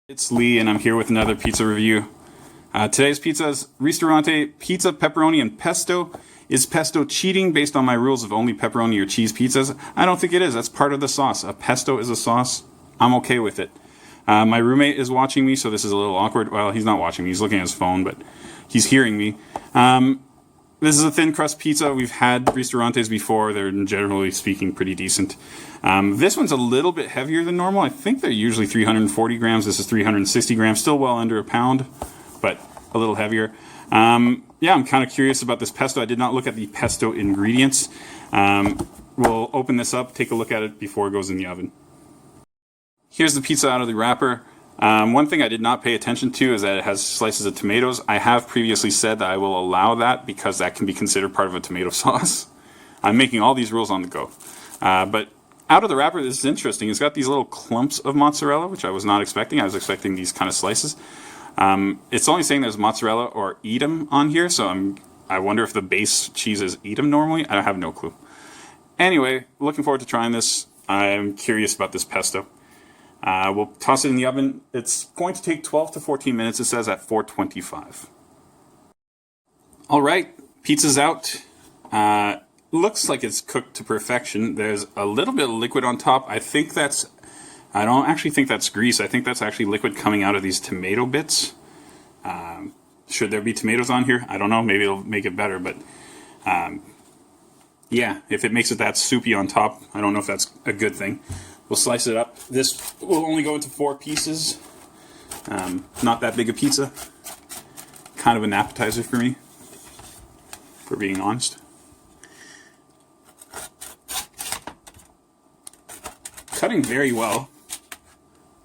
It's Lee, and I'm here with another pizza review. Today's pizza is Ristorante Pizza, Pepperoni, and Pesto. Is pesto cheating based on my rules of only pepperoni or cheese pizzas? I don't think it is. That's part of the sauce. A pesto is a sauce. I'm okay with it. My roommate is watching me, so this is a little awkward. Well, he's not watching me. He's looking at his phone, but he's hearing me. This is a thin crust pizza. We've had Ristorantes before. They're generally speaking pretty decent. This one's a little bit heavier than normal. I think they're usually 340 grams. This is 360 grams. Still well under a pound, but a little heavier. Yeah, I'm kind of curious about this pesto. I did not look at the pesto ingredients. We'll open this up, take a look at it before it goes in the oven. Here's the pizza out of the wrapper. One thing I did not pay attention to is that it has slices of tomatoes. I have previously said that I will allow that because that can be considered part of a tomato sauce. I'm making all these rules on the go. But out of the wrapper, this is interesting. It's got these little clumps of mozzarella, which I was not expecting. I was expecting these kind of slices. It's only saying there's mozzarella or Edam on here, so I wonder if the base cheese is Edam normally. I have no clue. Anyway, looking forward to trying this. I'm curious about this pesto. We'll toss it in the oven. It's going to take 12 to 14 minutes, it says, at 425. All right, pizza's out. Looks like it's cooked to perfection. There's a little bit of liquid on top. I don't actually think that's grease. I think that's actually liquid coming out of these tomato bits. Should there be tomatoes on here? I don't know. Maybe it'll make it better, but yeah, if it makes it that soupy on top, I don't know if that's a good thing. We'll slice it up. This will only go into 4 pieces. Not that big a pizza. Kind of an appetizer for me, for being honest. Cutting very well.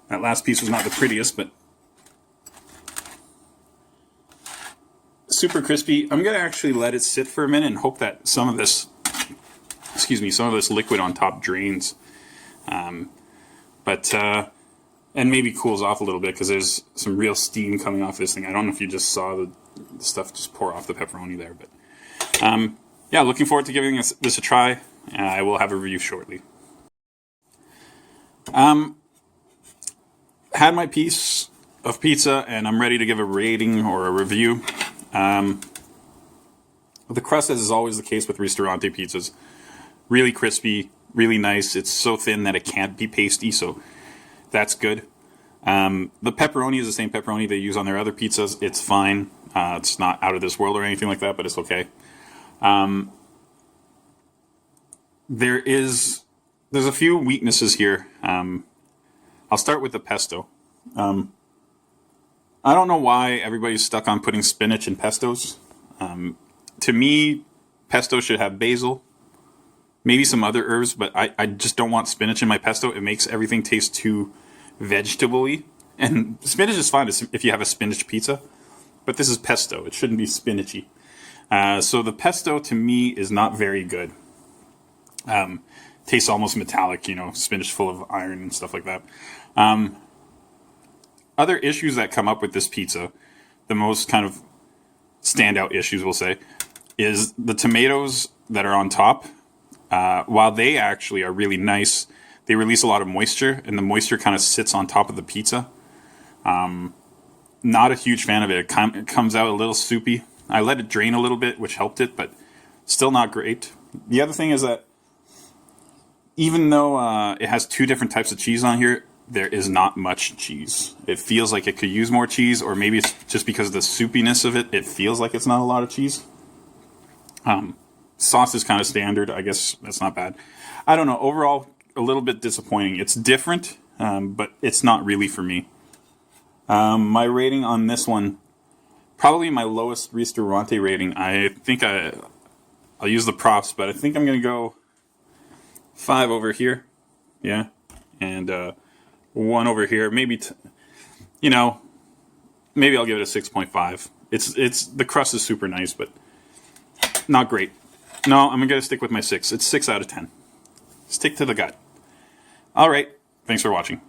That last piece was not the prettiest, but super crispy. I'm gonna actually let it sit for a minute and hope that some of this, some of this liquid on top drains. And maybe cools off a little bit because there's some real steam coming off this thing. I don't know if you just saw the stuff just pour off the pepperoni there, but yeah, looking forward to giving this a try. I will have a review shortly. Had my piece of pizza and I'm ready to give a rating or a review. The crust, as is always the case with Ristorante pizzas, really crispy, really nice. It's so thin that it can't be pasty, so that's good. The pepperoni is the same pepperoni they use on their other pizzas. It's fine. It's not out of this world or anything like that, but it's okay. There's a few weaknesses here. I'll start with the pesto. I don't know why everybody's stuck on putting spinach in pestos. To me, pesto should have basil, maybe some other herbs, but I just don't want spinach in my pesto. It makes everything taste too vegetable-y. And spinach is fine if you have a spinach pizza, but this is pesto. It shouldn't be spinachy. So the pesto, to me, is not very good. Tastes almost metallic, spinach full of iron and stuff like that. Other issues that come up with this pizza, the most kind of standout issues, we'll say, is the tomatoes that are on top. While they actually are really nice, they release a lot of moisture, and the moisture kind of sits on top of the pizza. Not a huge fan of it. It comes out a little soupy. I let it drain a little bit, which helped it, but still not great. The other thing is that even though it has 2 different types of cheese on here, there is not much cheese. It feels like it could use more cheese, or maybe it's just because of the soupiness of it, it feels like it's not a lot of cheese. Sauce is kind of standard. I guess that's not bad. I don't know. Overall, a little bit disappointing. It's different, but it's not really for me. My rating on this one, probably my lowest Ristorante rating. I think I'll use the props, but I think I'm going to go 5 over here. Yeah. And 1 over here. Maybe, maybe I'll give it a 6.5. The crust is super nice, but not great. No, I'm going to stick with my 6. It's 6 out of 10. Stick to the gut. All right. Thanks for watching.